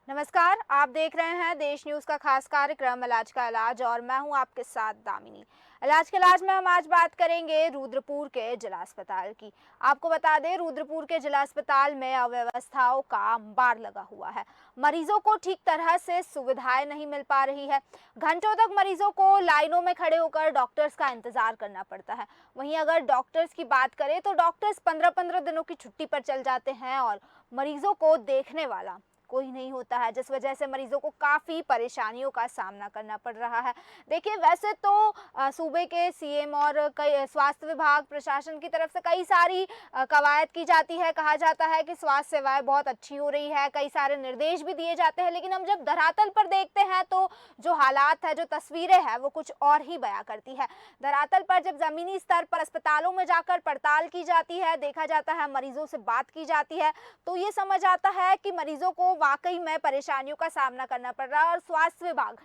नमस्कार, आप देख रहे हैं देश न्यूज़ का खास कार्यक्रम इलाज का इलाज और मैं हूं आपके साथ दामिनी। इलाज के इलाज में हम आज बात करेंगे रुद्रपुर के जिला अस्पताल की। आपको बता दें रुद्रपुर के जिला अस्पताल में अव्यवस्थाओं का अंबार लगा हुआ है। मरीजों को ठीक तरह से सुविधाएं नहीं मिल पा रही है। घंटों तक मरीजों को लाइनों में खड़े होकर डॉक्टर्स का इंतजार करना पड़ता है। वहीं अगर डॉक्टर्स की बात करें तो डॉक्टर्स 15-15 दिनों की छुट्टी पर चल जाते हैं और मरीजों को देखने वाला कोई नहीं होता है, जिस वजह से मरीजों को काफ़ी परेशानियों का सामना करना पड़ रहा है। देखिए वैसे तो सूबे के सीएम और कई स्वास्थ्य विभाग प्रशासन की तरफ से कई सारी कवायद की जाती है। कहा जाता है कि स्वास्थ्य सेवाएं बहुत अच्छी हो रही है, कई सारे निर्देश भी दिए जाते हैं, लेकिन हम जब धरातल पर देखते हैं तो जो हालात है, जो तस्वीरें हैं वो कुछ और ही बयां करती है। धरातल पर जब ज़मीनी स्तर पर अस्पतालों में जाकर पड़ताल की जाती है, देखा जाता है, मरीजों से बात की जाती है, तो ये समझ आता है कि मरीजों को वाकई में परेशानियों का सामना करना पड़ रहा है और स्वास्थ्य विभाग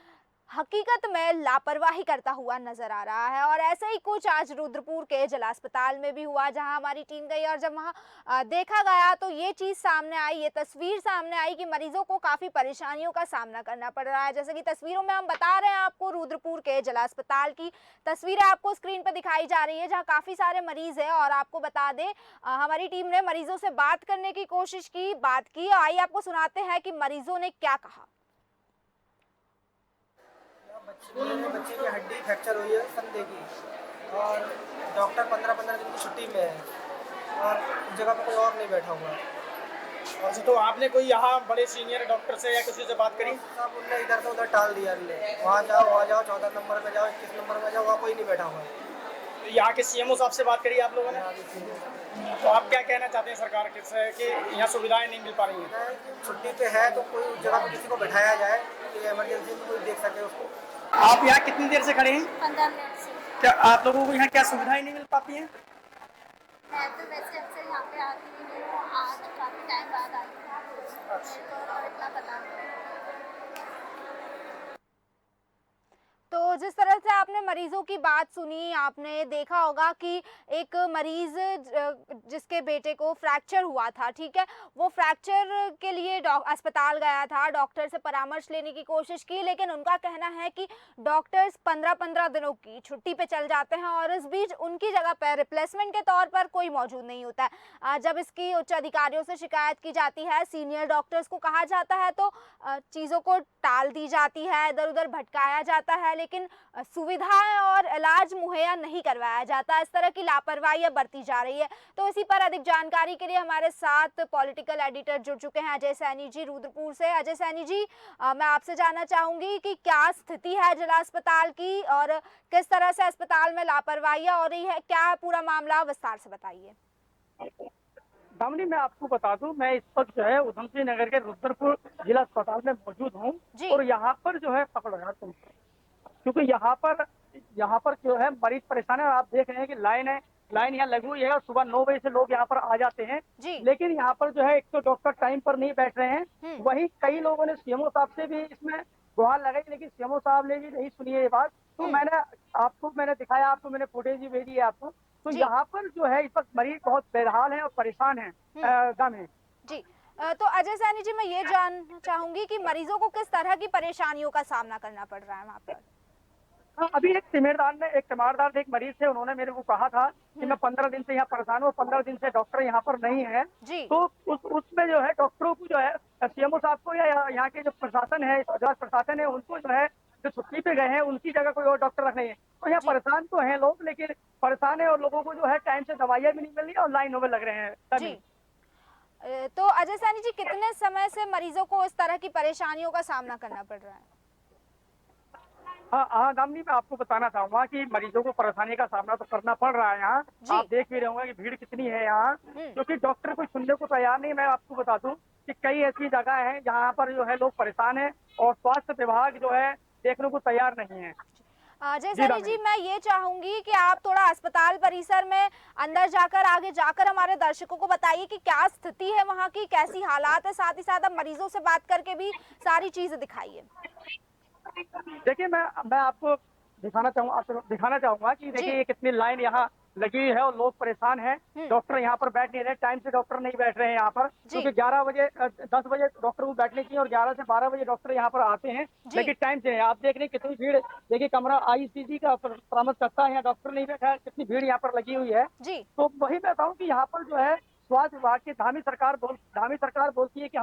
हकीकत में लापरवाही करता हुआ नजर आ रहा है। और ऐसे ही कुछ आज रुद्रपुर के जिला अस्पताल में भी हुआ, जहां हमारी टीम गई और जब वहां देखा गया तो ये चीज सामने आई, ये तस्वीर सामने आई कि मरीजों को काफी परेशानियों का सामना करना पड़ रहा है। जैसे कि तस्वीरों में हम बता रहे हैं आपको, रुद्रपुर के जिला अस्पताल की तस्वीरें आपको स्क्रीन पर दिखाई जा रही है, जहाँ काफी सारे मरीज है। और आपको बता दें हमारी टीम ने मरीजों से बात करने की कोशिश की, बात की। आइए आपको सुनाते हैं कि मरीजों ने क्या कहा। बच्चे की हड्डी फ्रैक्चर हुई है कंधे की, और डॉक्टर 15-15 दिन की छुट्टी में है और उस जगह पर कोई और नहीं बैठा हुआ है। अच्छा, तो आपने कोई यहाँ बड़े सीनियर डॉक्टर से या किसी से बात करी? सब उनने इधर से उधर टाल दिया, हमने वहाँ जाओ 14 नंबर पे जाओ, 21 नंबर पे जाओ, वहाँ कोई नहीं बैठा हुआ है। तो यहाँ के सीएमओ साहब से बात करी आप लोगों ने? तो आप क्या कहना चाहते हैं सरकार के से कि यहाँ सुविधाएं नहीं मिल पा रही हैं? छुट्टी पे है तो कोई उस जगह पर किसी को बैठाया जाए कि इमरजेंसी में कोई देख सके उसको। आप यहाँ कितनी देर से खड़े हैं? 15 मिनट से। क्या आप लोगों को यहाँ क्या सुविधाएं नहीं मिल पाती हैं? मैं तो वैसे अक्सर यहाँ पे आती नहीं हूँ, आज काफ़ी टाइम बाद आई हूँ। मेरे को और इतना पता नहीं। तो जिस तरह से आपने मरीजों की बात सुनी, आपने देखा होगा कि एक मरीज जिसके बेटे को फ्रैक्चर हुआ था, ठीक है, वो फ्रैक्चर के लिए अस्पताल गया था, डॉक्टर से परामर्श लेने की कोशिश की, लेकिन उनका कहना है कि डॉक्टर्स 15-15 दिनों की छुट्टी पे चल जाते हैं और इस बीच उनकी जगह पर रिप्लेसमेंट के तौर पर कोई मौजूद नहीं होता है। जब इसकी उच्च अधिकारियों से शिकायत की जाती है, सीनियर डॉक्टर्स को कहा जाता है, तो चीज़ों को टाल दी जाती है, इधर उधर भटकाया जाता है, लेकिन सुविधाएं और इलाज मुहैया नहीं करवाया जाता। इस तरह की लापरवाही बरती जा रही है। तो इसी पर अधिक जानकारी के लिए हमारे साथ पॉलिटिकल एडिटर जुड़ चुके हैं अजय सैनी जी रुद्रपुर से। अजय सैनी जी, मैं आपसे जानना चाहूंगी कि क्या स्थिति है जिला अस्पताल की और किस तरह से अस्पताल में लापरवाही हो रही है, क्या है पूरा मामला, विस्तार से बताइए। दामिनी, मैं आपको बता दूं, मैं इस वक्त जो है उधम सिंह नगर के रुद्रपुर जिला अस्पताल में मौजूद हूँ और यहाँ पर जो है पकड़ो यार तुम, क्योंकि यहाँ पर जो है मरीज परेशान है और आप देख रहे हैं कि लाइन यहाँ लगी हुई है और सुबह 9 बजे से लोग यहाँ पर आ जाते हैं। लेकिन यहाँ पर जो है एक तो डॉक्टर टाइम पर नहीं बैठ रहे हैं, वही कई लोगों ने सीएमओ साहब से भी इसमें गुहार लगाई, लेकिन सीएमओ साहब ने भी नहीं सुनी है ये बात। तो मैंने दिखाया, आपको मैंने फुटेज भी भेजी है आपको। तो यहाँ पर जो है इस वक्त मरीज बहुत बेहाल है और परेशान है। जी, तो अजय सैनी जी, मैं ये जानना चाहूंगी कि मरीजों को किस तरह की परेशानियों का सामना करना पड़ रहा है वहाँ पर। हाँ, अभी एक तीमारदार एक मरीज थे, उन्होंने मेरे को कहा था कि मैं 15 दिन से यहाँ परेशान हूँ, 15 दिन से डॉक्टर यहाँ पर नहीं है। तो उसमें जो है डॉक्टरों को जो है सीएमओ साहब को या यहाँ के जो प्रशासन है, प्रशासन है, उनको जो है जो छुट्टी पे गए हैं उनकी जगह कोई और डॉक्टर रख नहीं है। तो यहाँ परेशान तो है लोग, लेकिन परेशान है और लोगों को जो है टाइम से दवाइयाँ भी नहीं मिल रही और लाइनों में लग रहे हैं जी। तो अजय सैनी जी, कितने समय से मरीजों को इस तरह की परेशानियों का सामना करना पड़ रहा है? हाँ दामिनी, मैं आपको बताना चाहूंगा कि मरीजों को परेशानी का सामना तो करना पड़ रहा है यहाँ। आप देख भी रहे होंगे कि भीड़ कितनी है यहाँ, क्योंकि डॉक्टर कोई सुनने को तैयार नहीं। मैं आपको बता दूं कि कई ऐसी जगह है जहाँ पर जो है लोग परेशान है और स्वास्थ्य विभाग जो है देखने को तैयार नहीं है। अजय सैनी जी, मैं ये चाहूंगी कि आप थोड़ा अस्पताल परिसर में अंदर जाकर, आगे जाकर हमारे दर्शकों को बताइए कि क्या स्थिति है वहाँ की, कैसी हालात है, साथ ही साथ आप मरीजों से बात करके भी सारी चीजें दिखाइए। देखिए, मैं आपको दिखाना चाहूंगा कि देखिए ये कितनी लाइन यहाँ लगी हुई है और लोग परेशान हैं। डॉक्टर यहाँ पर बैठ नहीं रहे, टाइम से डॉक्टर नहीं बैठ रहे हैं यहाँ पर, क्योंकि 11 बजे 10 बजे डॉक्टर को बैठने चाहिए और 11 से 12 बजे डॉक्टर यहाँ पर आते हैं, लेकिन टाइम से आप देख रहे हैं कितनी भीड़। देखिए कमरा आईसीसी का परामर्श करता है, यहाँ डॉक्टर नहीं बैठा है, कितनी भीड़ यहाँ पर लगी हुई है। तो वही मैं बताऊँ कि यहाँ पर जो है स्वास्थ्य विभाग की धामी सरकार बोलती है कि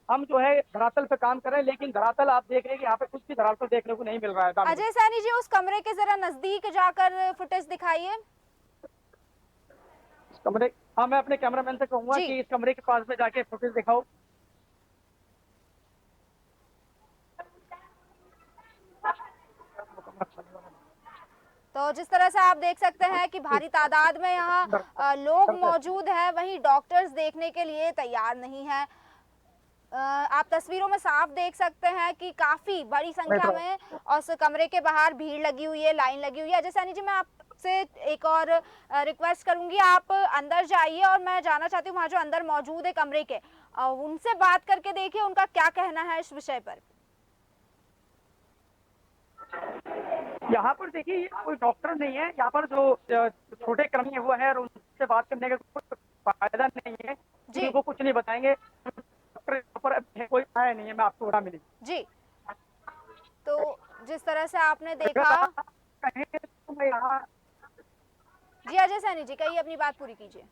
हम जो है धरातल पे काम करें, लेकिन धरातल आप देख रहे हैं कि यहाँ पे कुछ भी धरातल देखने को नहीं मिल रहा है। अजय सैनी जी, उस कमरे के जरा नजदीक जाकर फुटेज दिखाइए। कमरे, हाँ मैं अपने कैमरामैन से कहूंगा कि इस कमरे के पास में जाके फुटेज दिखाओ। तो जिस तरह से आप देख सकते हैं कि भारी तादाद में यहाँ लोग मौजूद हैं, वहीं डॉक्टर्स देखने के लिए तैयार नहीं है। आप तस्वीरों में साफ देख सकते हैं कि काफी बड़ी संख्या में उस कमरे के बाहर भीड़ लगी हुई है, लाइन लगी हुई है। अजय सैनी जी, मैं आपसे एक और रिक्वेस्ट करूंगी, आप अंदर जाइए और मैं जानना चाहती हूँ वहाँ जो अंदर मौजूद है कमरे के, उनसे बात करके देखिए उनका क्या कहना है इस विषय पर। यहाँ पर देखिए कोई डॉक्टर नहीं है, यहाँ पर जो छोटे कर्मी हुआ है और उनसे बात करने का कोई फायदा नहीं है जी, वो कुछ नहीं बताएंगे। डॉक्टर यहाँ पर कोई आया नहीं है, मैं आपको बता मिली जी। तो जिस तरह से आपने देखा तो मैं यहाँ जी, अजय सैनी जी कहिए, अपनी बात पूरी कीजिए।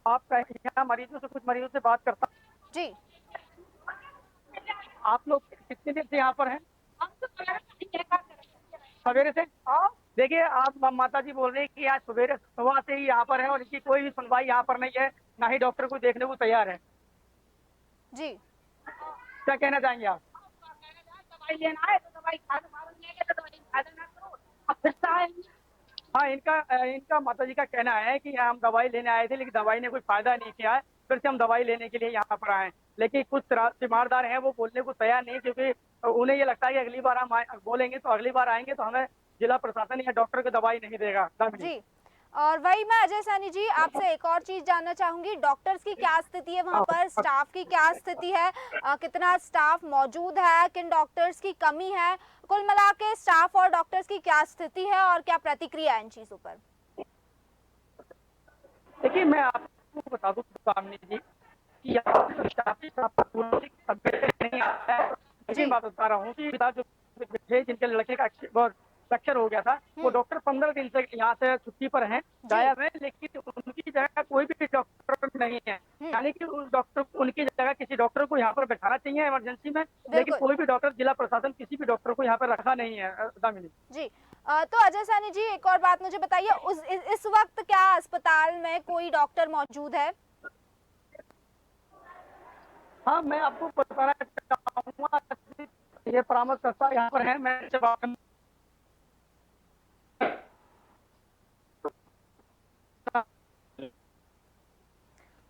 आप यहाँ मरीजों से कुछ मरीजों से बात करता जी। आप लोग कितने देर से यहाँ पर हैं? सवेरे से। देखिए आप माता जी बोल रहे हैं कि आज सवेरे सुबह से ही यहाँ पर है और इनकी कोई भी सुनवाई यहाँ पर नहीं है, ना ही डॉक्टर को देखने को तैयार है जी। क्या कहना चाहेंगे आप? दवाई लेना है तो दवाई खा तो दवाई खा देना करो, अब फिर हाँ, इनका माता जी का कहना है कि हम दवाई लेने आए थे लेकिन दवाई ने कोई फायदा नहीं किया है, फिर से हम दवाई लेने के लिए यहाँ पर आए। लेकिन कुछ तीमारदार हैं वो बोलने को तैयार नहीं, क्योंकि उन्हें ये लगता है कि अगली बार हम बोलेंगे तो अगली बार आएंगे तो हमें जिला प्रशासन या डॉक्टर को दवाई नहीं देगा जी। और वही मैं अजय सैनी जी आपसे एक और चीज जानना चाहूंगी, डॉक्टर्स की क्या स्थिति है वहाँ पर, स्टाफ की क्या स्थिति है, कितना स्टाफ मौजूद है, किन डॉक्टर्स की कमी है, कुल मिला के स्टाफ और डॉक्टर्स की क्या स्थिति है और क्या प्रतिक्रिया है इन चीजों पर? देखिए मैं आपको बता दूं सामने जी कि नहीं आता है, लेकिन बात बता रहा हूँ कि जो जिनके लड़के का फ्रैक्चर हो गया था वो डॉक्टर 15 दिन से यहाँ से छुट्टी पर हैं, गायब है, लेकिन उनकी जगह कोई भी डॉक्टर नहीं है। यानी कि उस डॉक्टर, उनकी जगह किसी डॉक्टर को यहाँ पर बैठाना चाहिए इमरजेंसी में, लेकिन कोई भी डॉक्टर, जिला प्रशासन किसी भी डॉक्टर को यहाँ पर रखा नहीं है दामिनी जी। तो अजय सैनी जी एक और बात मुझे बताइए, इस वक्त क्या अस्पताल में कोई डॉक्टर मौजूद है? हाँ मैं आपको बताना चाहूँगा, ये परामर्शकर्ता यहाँ पर है, मैं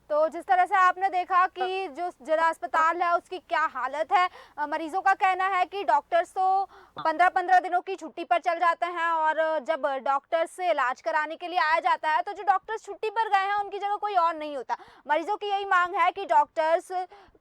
तो जिस तरह से आपने देखा कि जो जिला अस्पताल है उसकी क्या हालत है, मरीजों का कहना है कि डॉक्टर्स तो 15-15 दिनों की छुट्टी पर चल जाते हैं और जब डॉक्टर्स से इलाज कराने के लिए आया जाता है तो जो डॉक्टर्स छुट्टी पर गए हैं उनकी जगह कोई और नहीं होता। मरीजों की यही मांग है कि डॉक्टर्स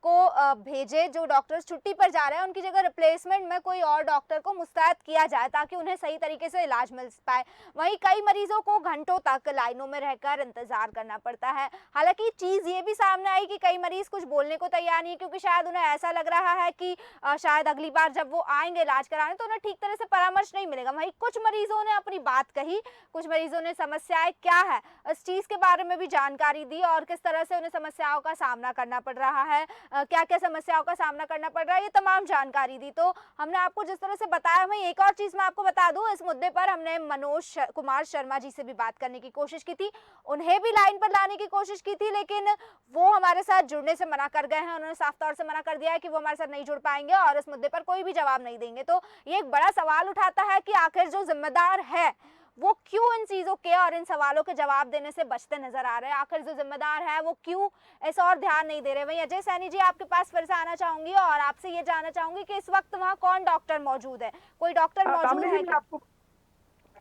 को भेजे, जो डॉक्टर्स छुट्टी पर जा रहे हैं उनकी जगह रिप्लेसमेंट में कोई और डॉक्टर को मुस्तैद किया जाए ताकि उन्हें सही तरीके से इलाज मिल पाए। वहीं कई मरीजों को घंटों तक लाइनों में रहकर इंतजार करना पड़ता है। हालांकि चीज ये भी सामने आई कि कई मरीज कुछ बोलने को तैयार नहीं है, क्योंकि शायद उन्हें ऐसा लग रहा है कि शायद अगली बार जब वो आएंगे इलाज कराने तो उन्हें ठीक तरह से परामर्श नहीं मिलेगा। वहीं कुछ मरीजों ने अपनी बात कही, कुछ मरीजों ने समस्याएं क्या है इस चीज के बारे में भी जानकारी दी और किस तरह से उन्हें समस्याओं का सामना करना पड़ रहा है, क्या क्या समस्याओं का सामना करना पड़ रहा है, ये तमाम जानकारी दी। तो हमने आपको जिस तरह से बताया, वहीं एक और चीज मैं आपको बता दूं, इस मुद्दे पर हमने मनोज कुमार शर्मा जी से भी बात करने की कोशिश की थी, उन्हें भी लाइन पर लाने की कोशिश की थी, लेकिन वो हमारे साथ जुड़ने से मना कर गए हैं। उन्होंने साफ तौर से मना कर दिया है कि वो हमारे साथ नहीं जुड़ पाएंगे और इस मुद्दे पर कोई भी जवाब नहीं देंगे। तो ये एक बड़ा सवाल उठाता है कि आखिर जो जिम्मेदार है वो क्यों इन चीजों के और इन सवालों के जवाब देने से बचते नजर आ रहे हैं, आखिर जो जिम्मेदार है वो क्यों इस और ध्यान नहीं दे रहे। वहीं अजय सैनी जी आपके पास फिर से आना चाहूंगी और आपसे ये जानना चाहूंगी कि इस वक्त वहाँ कौन डॉक्टर मौजूद है, कोई डॉक्टर मौजूद है क्या?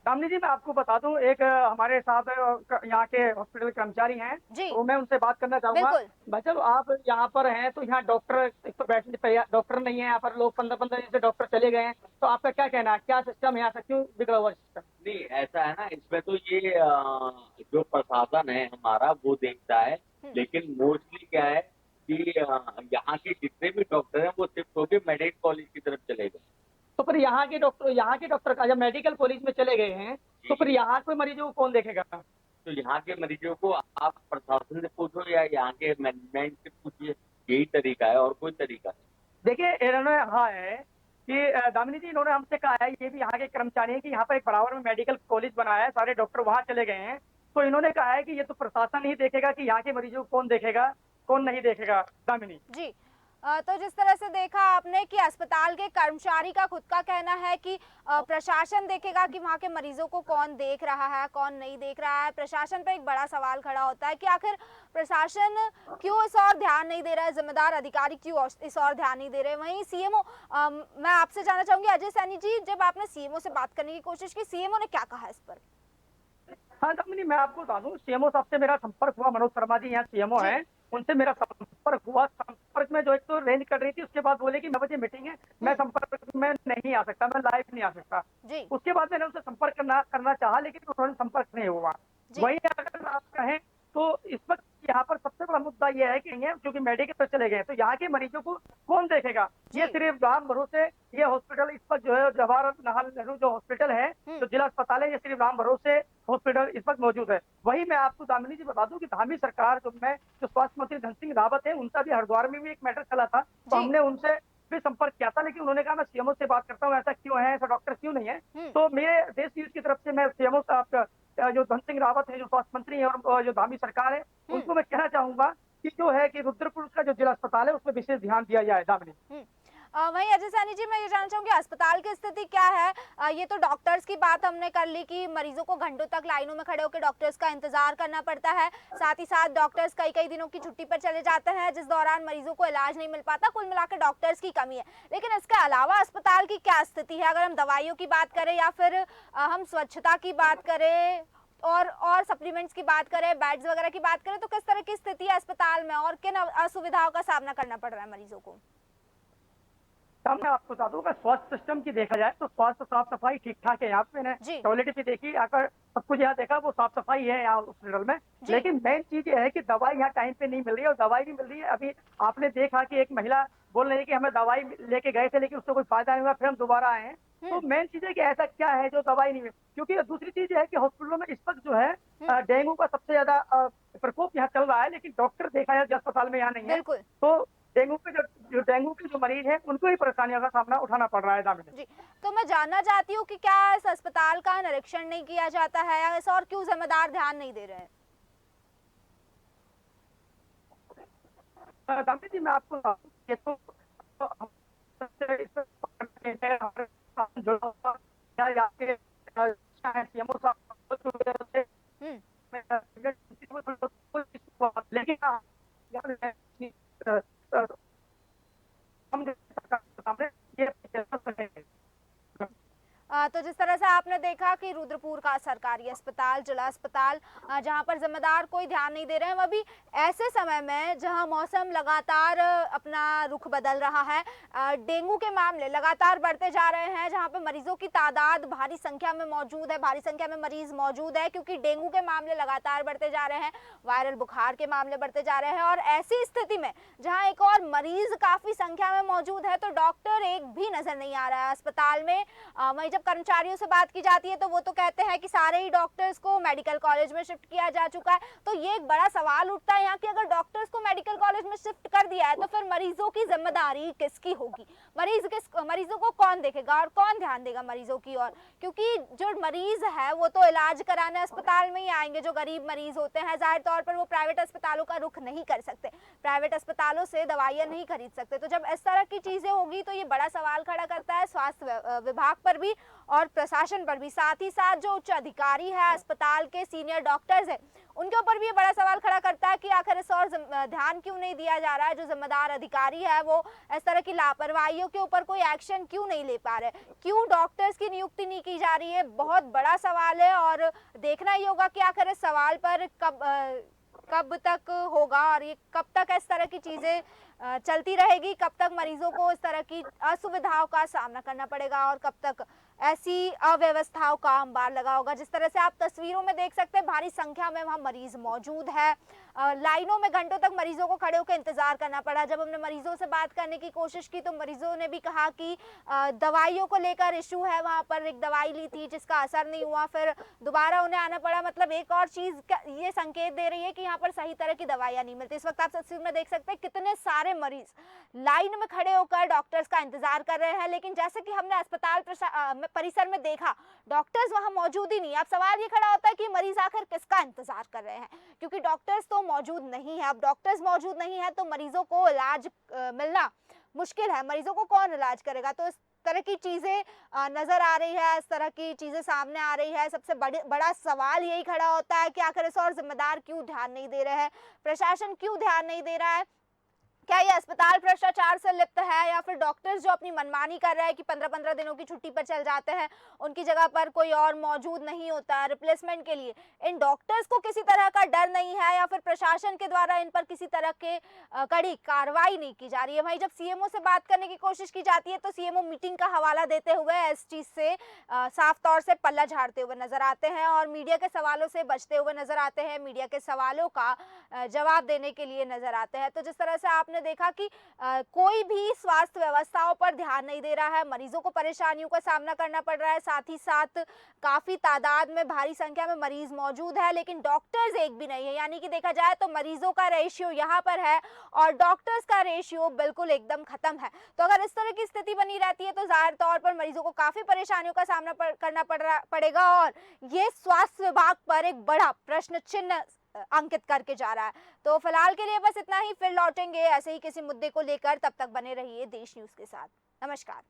दामिनी जी मैं आपको बता दूं, एक हमारे साथ यहाँ के हॉस्पिटल कर्मचारी हैं, जी तो मैं उनसे बात करना चाहूंगा। बिल्कुल। भाई साहब, आप यहाँ पर हैं तो यहाँ डॉक्टर एक तो बैठने तैयार डॉक्टर नहीं है, यहाँ पर लोग 15-15 दिन से डॉक्टर चले गए हैं, तो आपका क्या कहना है, क्या सिस्टम है यहाँ से, क्यों बिगड़ा हुआ सिस्टम? नहीं, ऐसा है ना, इसमें तो ये जो प्रशासन है हमारा वो देखता है, लेकिन मोस्टली क्या है कि यहाँ के जितने भी डॉक्टर हैं वो शिफ्ट होके मेडिकल कॉलेज की तरफ चले गए। तो फिर यहाँ के डॉक्टर का जब मेडिकल कॉलेज में चले गए हैं, तो फिर यहाँ कोई मरीजों को कौन देखेगा? तो यहाँ के मरीजों को आप प्रशासन से पूछो या यहाँ के मैनेजमेंट से पूछिए, यही तरीका है और कोई तरीका नहीं। देखिए, इन्होंने कहा है कि दामिनी जी, इन्होंने हमसे कहा है, ये भी यहाँ के कर्मचारी हैं, कि यहाँ पर एक बराबर में मेडिकल कॉलेज बनाया है, सारे डॉक्टर वहाँ चले गए हैं, तो इन्होंने कहा है कि ये तो प्रशासन ही देखेगा कि यहाँ के मरीजों को कौन देखेगा, कौन नहीं देखेगा। दामिनी जी तो जिस तरह से देखा आपने कि अस्पताल के कर्मचारी का खुद का कहना है कि प्रशासन देखेगा कि वहाँ के मरीजों को कौन देख रहा है कौन नहीं देख रहा है। प्रशासन पर एक बड़ा सवाल खड़ा होता है कि आखिर प्रशासन क्यों इस और ध्यान नहीं दे रहा है, जिम्मेदार अधिकारी क्यों इस और ध्यान नहीं दे रहे हैं। वहीं सीएमओ, मैं आपसे जानना चाहूंगी अजय सैनी जी, जब आपने सीएमओ से बात करने की कोशिश की, सीएमओ ने क्या कहा इस पर? हाँ दामिनी, मैं आपको बता दूं, सीएमओ साहब से मेरा संपर्क हुआ, मनोज शर्मा जी यहाँ सीएमओ हैं, उनसे मेरा संपर्क हुआ। संपर्क में जो एक तो रेंज कर रही थी, उसके बाद बोले कि 9 बजे मीटिंग है, मैं संपर्क में नहीं आ सकता, मैं लाइव नहीं आ सकता। उसके बाद मैंने उनसे संपर्क करना चाहा, लेकिन उन्होंने संपर्क नहीं हुआ। वहीं अगर आप कहें तो इस वक्त यहाँ पर सबसे बड़ा मुद्दा यह है कि क्योंकि मेडिकल पर चले गए, तो यहाँ के मरीजों को कौन देखेगा? ये सिर्फ राम भरोसे ये हॉस्पिटल इस वक्त जो है जवाहरलाल नेहरू जो हॉस्पिटल है, जो जिला अस्पताल है, ये सिर्फ राम भरोसे हॉस्पिटल इस वक्त मौजूद है। वही मैं आपको दामिनी जी बता दूं कि धामी सरकार जो स्वास्थ्य मंत्री धन सिंह रावत है, उनका भी हरिद्वार में भी एक मैटर चला था, तो हमने उनसे भी संपर्क किया था, लेकिन उन्होंने कहा मैं सीएमओ से बात करता हूँ, ऐसा क्यों है, ऐसा डॉक्टर क्यों नहीं है। तो मेरे देश न्यूज की तरफ से मैं सीएमओ साहब जो धन सिंह रावत है, जो स्वास्थ्य मंत्री है, और जो धामी सरकार है, उनको मैं कहना चाहूंगा कि जो है कि रुद्रपुर का जो जिला अस्पताल है उसमें विशेष ध्यान दिया जाए। दामिनी वहीं अजय सैनी जी, मैं ये जानना चाहूंगी अस्पताल की स्थिति क्या है? ये तो डॉक्टर्स की बात हमने कर ली कि मरीजों को घंटों तक लाइनों में खड़े होकर डॉक्टर्स का इंतजार करना पड़ता है, साथ ही साथ डॉक्टर्स कई कई दिनों की छुट्टी पर चले जाते हैं, जिस दौरान मरीजों को इलाज नहीं मिल पाता। कुल मिलाकर डॉक्टर्स की कमी है। लेकिन इसके अलावा अस्पताल की क्या स्थिति है? अगर हम दवाइयों की बात करें या फिर हम स्वच्छता की बात करें और सप्लीमेंट्स की बात करें, बेड्स वगैरह की बात करें, तो किस तरह की स्थिति है अस्पताल में और किन असुविधाओं का सामना करना पड़ रहा है मरीजों को? मैं आपको बता दूं, स्वास्थ्य सिस्टम की देखा जाए तो स्वास्थ्य साफ सफाई ठीक ठाक है। यहाँ पे मैंने टॉयलेट भी देखी, आकर सब कुछ यहाँ देखा, वो साफ सफाई है यहाँ हॉस्पिटल में। लेकिन मेन चीज ये है कि दवाई यहाँ टाइम पे नहीं मिल रही है, और दवाई भी मिल रही है। अभी आपने देखा कि एक महिला बोल रही है कि हमें दवाई लेके गए थे लेकिन उससे कोई फायदा नहीं हुआ, फिर हम दोबारा आए हैं। तो मेन चीज है कि ऐसा क्या है जो दवाई नहीं मिल, क्योंकि दूसरी चीज है कि हॉस्पिटलों में इस वक्त जो है डेंगू का सबसे ज्यादा प्रकोप यहाँ चल रहा है, लेकिन डॉक्टर देखा जाए अस्पताल में यहाँ नहीं है। तो डेंगू के जो मरीज हैं उनको ही परेशानियों का सामना उठाना पड़ रहा है। दामिनी जी, तो मैं जानना चाहती हूँ कि क्या इस अस्पताल का निरीक्षण नहीं किया जाता है या इस और क्यों जिम्मेदार ध्यान नहीं दे रहे हैं? दामिनी जी, मैं आपको ये तो तो जिस तरह से आपने देखा कि रुद्रपुर का सरकारी अस्पताल, जिला अस्पताल, जहां पर जिम्मेदार कोई ध्यान नहीं दे रहे हैं, अभी ऐसे समय में जहां मौसम लगातार अपना रुख बदल रहा है, डेंगू के मामले लगातार बढ़ते जा रहे हैं, जहां पर मरीजों की तादाद भारी संख्या में मौजूद है, भारी संख्या में मरीज मौजूद है, क्योंकि डेंगू के मामले लगातार बढ़ते जा रहे हैं, वायरल बुखार के मामले बढ़ते जा रहे हैं, और ऐसी स्थिति में जहाँ एक और मरीज काफी संख्या में मौजूद है, तो डॉक्टर एक भी नजर नहीं आ रहा है अस्पताल में। वहीं जब कर्मचारियों से बात की जाती है तो वो तो कहते हैं कि सारे ही डॉक्टर्स को मेडिकल कॉलेज में शिफ्ट किया जा चुका है। तो ये एक बड़ा सवाल उठता है यहाँ कि अगर डॉक्टर्स को मेडिकल कॉलेज में शिफ्ट कर दिया है तो फिर मरीजों की जिम्मेदारी किसकी होगी? मरीजों को कौन देखेगा और कौन ध्यान देगा मरीजों की ओर? क्योंकि जो मरीज है वो तो इलाज कराने अस्पताल में ही आएंगे। जो गरीब मरीज होते हैं जाहिर तौर पर वो प्राइवेट अस्पतालों का रुख नहीं कर सकते, प्राइवेट अस्पतालों से दवाइयाँ नहीं खरीद सकते। तो जब इस तरह की चीजें होगी तो ये बड़ा सवाल खड़ा करता है स्वास्थ्य विभाग पर भी और प्रशासन पर भी, साथ ही साथ जो उच्च अधिकारी है, अस्पताल के सीनियर डॉक्टर्स हैं, उनके ऊपर भी ये बड़ा सवाल खड़ा करता है कि आखिर इस और ध्यान क्यों नहीं दिया जा रहा है। जो जिम्मेदार अधिकारी है वो इस तरह की लापरवाहियों के ऊपर कोई एक्शन क्यों नहीं ले पा रहे, क्यों डॉक्टर्स की नियुक्ति नहीं की जा रही है, बहुत बड़ा सवाल है। और देखना ही होगा कि आखिर इस सवाल पर कब तक होगा और ये कब तक इस तरह की चीजें चलती रहेगी, कब तक मरीजों को इस तरह की असुविधाओं का सामना करना पड़ेगा और कब तक ऐसी अव्यवस्थाओं का अंबार लगा होगा। जिस तरह से आप तस्वीरों में देख सकते हैं, भारी संख्या में वहाँ मरीज मौजूद है। लाइनों में घंटों तक मरीजों को खड़े होकर इंतजार करना पड़ा। जब हमने मरीजों से बात करने की कोशिश की तो मरीजों ने भी कहा कि दवाइयों को लेकर इशू है, वहाँ पर एक दवाई ली थी जिसका असर नहीं हुआ, फिर दोबारा उन्हें आना पड़ा। मतलब एक और चीज ये संकेत दे रही है कि यहाँ पर सही तरह की दवाइयाँ नहीं मिलती। इस वक्त आप तस्वीर में देख सकते हैं कितने सारे मरीज लाइन में खड़े होकर डॉक्टर्स का इंतजार कर रहे हैं, लेकिन जैसे कि हमने अस्पताल परिसर में देखा, डॉक्टर्स वहां मौजूद ही नहीं। अब सवाल ये खड़ा होता है कि मरीज आखिर किसका इंतजार कर रहे हैं, क्योंकि डॉक्टर्स तो मौजूद नहीं है। अब डॉक्टर्स मौजूद नहीं है तो मरीजों को इलाज मिलना मुश्किल है, मरीजों को कौन इलाज करेगा। तो इस तरह की चीजें नजर आ रही है, इस तरह की चीजें सामने आ रही है। सबसे बड़ा सवाल यही खड़ा होता है कि आखिर इस और जिम्मेदार क्यों ध्यान नहीं दे रहे हैं, प्रशासन क्यों ध्यान नहीं दे रहा है। क्या ये अस्पताल भ्रष्टाचार से लिप्त है या फिर डॉक्टर्स जो अपनी मनमानी कर रहे हैं कि 15-15 दिनों की छुट्टी पर चल जाते हैं, उनकी जगह पर कोई और मौजूद नहीं होता है रिप्लेसमेंट के लिए। इन डॉक्टर्स को किसी तरह का डर नहीं है या फिर प्रशासन के द्वारा इन पर किसी तरह के कड़ी कार्रवाई नहीं की जा रही है। वहीं जब सीएमओ से बात करने की कोशिश की जाती है तो सीएमओ मीटिंग का हवाला देते हुए इस चीज से साफ तौर से पल्ला झाड़ते हुए नजर आते हैं और मीडिया के सवालों से बचते हुए नजर आते हैं, मीडिया के सवालों का जवाब देने के लिए नजर आते हैं। तो जिस तरह से आपने देखा कि कोई भी स्वास्थ्य व्यवस्थाओं पर ध्यान नहीं दे रहा है, मरीजों को परेशानियों का सामना करना पड़ रहा है, साथ ही साथ काफी तादाद में भारी संख्या में मरीज मौजूद है, लेकिन डॉक्टर्स एक भी नहीं है। यानी कि देखा जाए तो मरीजों का रेशियो यहाँ पर है और डॉक्टर्स का रेशियो बिल्कुल एकदम खत्म है। तो अगर इस तरह की स्थिति बनी रहती है तो जाहिर तौर पर मरीजों को काफी परेशानियों का सामना करना पड़ेगा और ये स्वास्थ्य विभाग पर एक बड़ा प्रश्न चिन्ह अंकित करके जा रहा है। तो फिलहाल के लिए बस इतना ही, फिर लौटेंगे ऐसे ही किसी मुद्दे को लेकर। तब तक बने रहिए देश न्यूज के साथ। नमस्कार।